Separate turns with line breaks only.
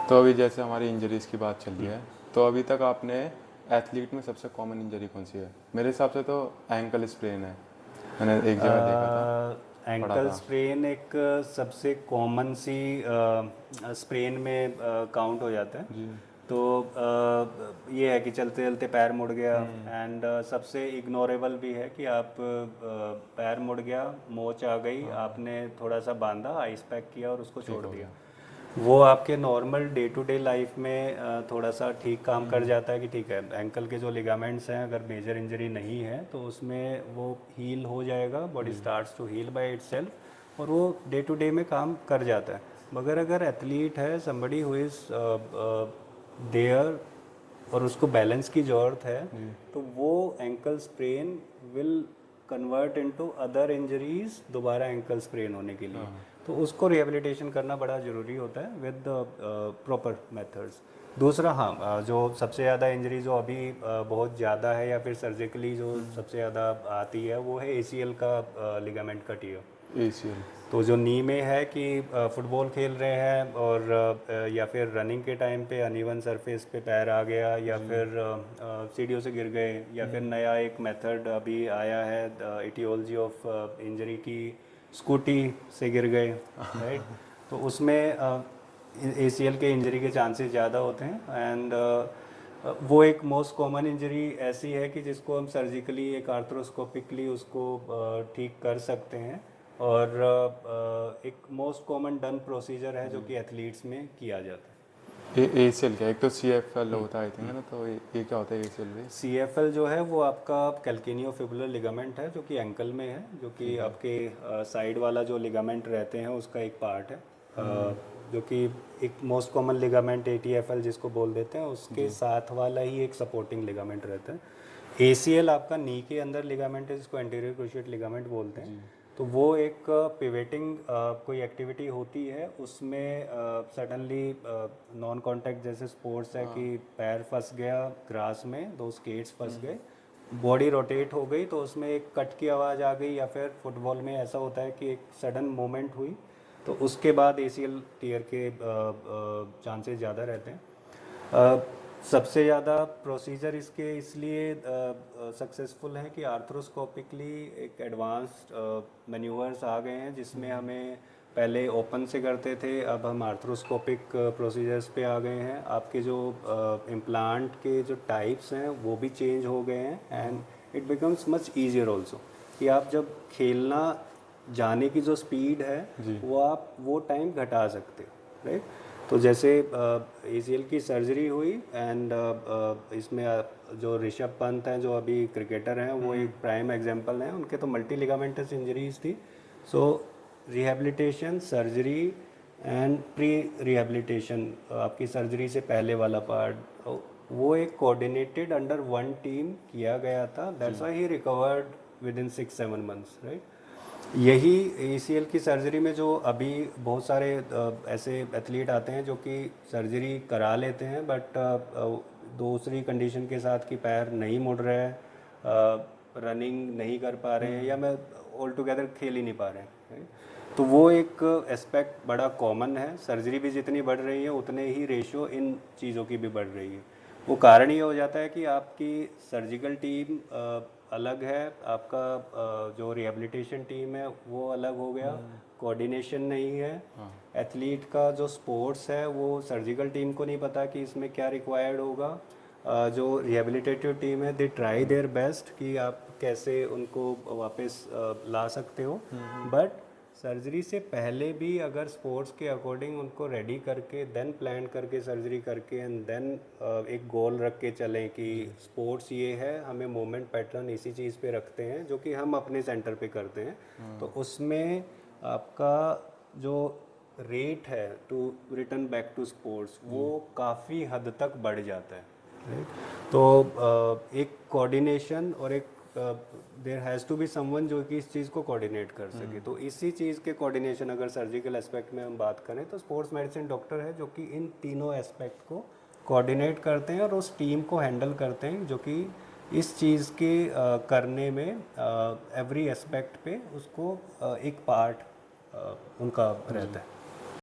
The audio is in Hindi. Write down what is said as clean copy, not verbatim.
तो अभी जैसे हमारी इंजरीज़ की बात चल रही है, तो अभी तक आपने एथलीट में सबसे कॉमन इंजरी कौन सी है? मेरे हिसाब से तो एंकल स्प्रेन है, मैंने एक जगह देखा था, पढ़ा
एंकल
था।
स्प्रेन एक सबसे कॉमन सी स्प्रेन में काउंट हो जाता है।
जी।
तो ये है कि चलते चलते पैर मुड़ गया,
हम्म।
एंड सबसे इग्नोरेबल भी है कि आप पैर मुड़ गया, मोच आ गई,
हाँ,
आपने थोड़ा सा बांधा, आइस पैक किया और उसको
ठीक
छोड़
हो
दिया।
गया।
वो आपके normal day to day life में थोड़ा सा ठीक काम कर
हम्म।
जाता है कि ठीक है, एंकल के जो लिगामेंट्स हैं अगर मेजर इंजरी नहीं है तो उसमें वो हील हो जाएगा, बॉडी
जी।
Starts to heal by itself, और वो डे टू डे में काम कर जाता है। मगर अगर एथलीट है, समबडी हु इज़ देयर, और उसको बैलेंस की ज़रूरत है,
जी।
तो वो ankle sprain will convert into other injuries दोबारा एंकल स्प्रेन होने के लिए।
हाँ।
तो उसको रिहेबिलिटेशन करना बड़ा ज़रूरी होता है विद प्रॉपर मेथड्स। दूसरा, हाँ, जो सबसे ज़्यादा इंजरी जो अभी बहुत ज़्यादा है या फिर सर्जिकली जो सबसे ज़्यादा आती है वो है एसीएल का लिगामेंट का टीयर।
एसीएल।
तो जो नी में है कि फुटबॉल खेल रहे हैं और या फिर रनिंग के टाइम पे अनइवन सरफेस पे पैर आ गया, या
जी।
फिर सीढ़ियों से गिर गए, या फिर नया एक मेथड अभी आया है इटियोलॉजी ऑफ इंजरी की, स्कूटी से गिर गए, राइट। तो उसमें एसीएल के इंजरी के चांसेस ज़्यादा होते हैं, एंड वो एक मोस्ट कॉमन इंजरी ऐसी है कि जिसको हम सर्जिकली एक आर्थ्रोस्कोपिकली उसको ठीक कर सकते हैं, और एक मोस्ट कॉमन डन प्रोसीजर है जो कि एथलीट्स में किया जाता है।
एसीएल क्या, एक तो सीएफएल होता है आई थिंक, है ना? तो ये क्या होता है एसीएल भी?
सीएफएल जो है वो आपका कैल्केनियोफिबुलर लिगामेंट है जो कि एंकल में है, जो कि
ठीक है।
आपके साइड वाला जो लिगामेंट रहते हैं उसका एक पार्ट है, जो कि एक मोस्ट कॉमन लिगामेंट एटीएफएल जिसको बोल देते हैं, उसके
जी।
साथ वाला ही एक सपोर्टिंग लिगामेंट रहता है। एसीएल आपका नी के अंदर लिगामेंट है जिसको एंटीरियर क्रूशिएट लिगामेंट बोलते हैं।
जी।
तो वो एक पिवेटिंग कोई एक्टिविटी होती है, उसमें सडनली नॉन कांटेक्ट जैसे स्पोर्ट्स है कि
हाँ।
पैर फंस गया ग्रास में, दो स्केट्स फंस गए, बॉडी रोटेट हो गई तो उसमें एक कट की आवाज़ आ गई, या फिर फुटबॉल में ऐसा होता है कि एक सडन मोमेंट हुई, तो उसके बाद एसीएल टीयर के चांसेस ज़्यादा रहते हैं। सबसे ज़्यादा प्रोसीजर इसके इसलिए सक्सेसफुल हैं कि आर्थ्रोस्कोपिकली एक एडवांस्ड मैन्यूवर्स आ गए हैं जिसमें हमें पहले ओपन से करते थे, अब हम आर्थ्रोस्कोपिक प्रोसीजर्स पे आ गए हैं। आपके जो इम्प्लांट के जो टाइप्स हैं वो भी चेंज हो गए हैं, and it becomes much easier also, कि आप जब खेलना जाने की जो स्पीड है
जी।
वो आप वो टाइम घटा सकते हो, राइट। तो जैसे एसीएल की सर्जरी हुई, एंड इसमें जो ऋषभ पंत हैं जो अभी क्रिकेटर हैं वो एक प्राइम एग्जांपल हैं, उनके तो मल्टी लिगामेंटस इंजरीज थी। So rehabilitation, surgery and pre rehabilitation, आपकी सर्जरी से पहले वाला पार्ट, वो एक कोऑर्डिनेटेड अंडर वन टीम किया गया था। That's why he recovered with in 6-7 months, right. यही एसीएल की सर्जरी में जो अभी बहुत सारे ऐसे एथलीट आते हैं जो कि सर्जरी करा लेते हैं, बट दूसरी कंडीशन के साथ कि पैर नहीं मुड़ रहे हैं, रनिंग नहीं कर पा रहे हैं, या मैं ऑल टुगेदर खेल ही नहीं पा रहे हैं, right? तो वो एक एस्पेक्ट बड़ा कॉमन है। सर्जरी भी जितनी बढ़ रही है उतने ही रेशियो इन चीज़ों की भी बढ़ रही है। वो कारण ये हो जाता है कि आपकी सर्जिकल टीम अलग है, आपका जो रिहेबिलिटेशन टीम है वो अलग हो गया, कोऑर्डिनेशन नहीं है।
हाँ।
एथलीट का जो स्पोर्ट्स है वो सर्जिकल टीम को नहीं पता कि इसमें क्या रिक्वायर्ड होगा। जो रिहेबिलिटेटिव टीम है दे ट्राई देयर बेस्ट कि आप कैसे उनको वापस ला सकते हो, बट सर्जरी से पहले भी अगर स्पोर्ट्स के अकॉर्डिंग उनको रेडी करके देन प्लान करके सर्जरी करके एंड देन एक गोल रख के चलें कि स्पोर्ट्स ये है, हमें मूवमेंट पैटर्न इसी चीज़ पे रखते हैं जो कि हम अपने सेंटर पे करते हैं, तो उसमें आपका जो रेट है to return back to sports वो काफ़ी हद तक बढ़ जाता है, राइट। तो एक कोऑर्डिनेशन और एक there has to be someone जो कि इस चीज़ को कोऑर्डिनेट कर सके। तो इसी चीज़ के कोऑर्डिनेशन अगर सर्जिकल एस्पेक्ट में हम बात करें तो स्पोर्ट्स मेडिसिन डॉक्टर है जो कि इन तीनों एस्पेक्ट को कोऑर्डिनेट करते हैं और उस टीम को हैंडल करते हैं जो कि इस चीज़ के करने में एवरी एस्पेक्ट पे उसको एक पार्ट उनका रहता है।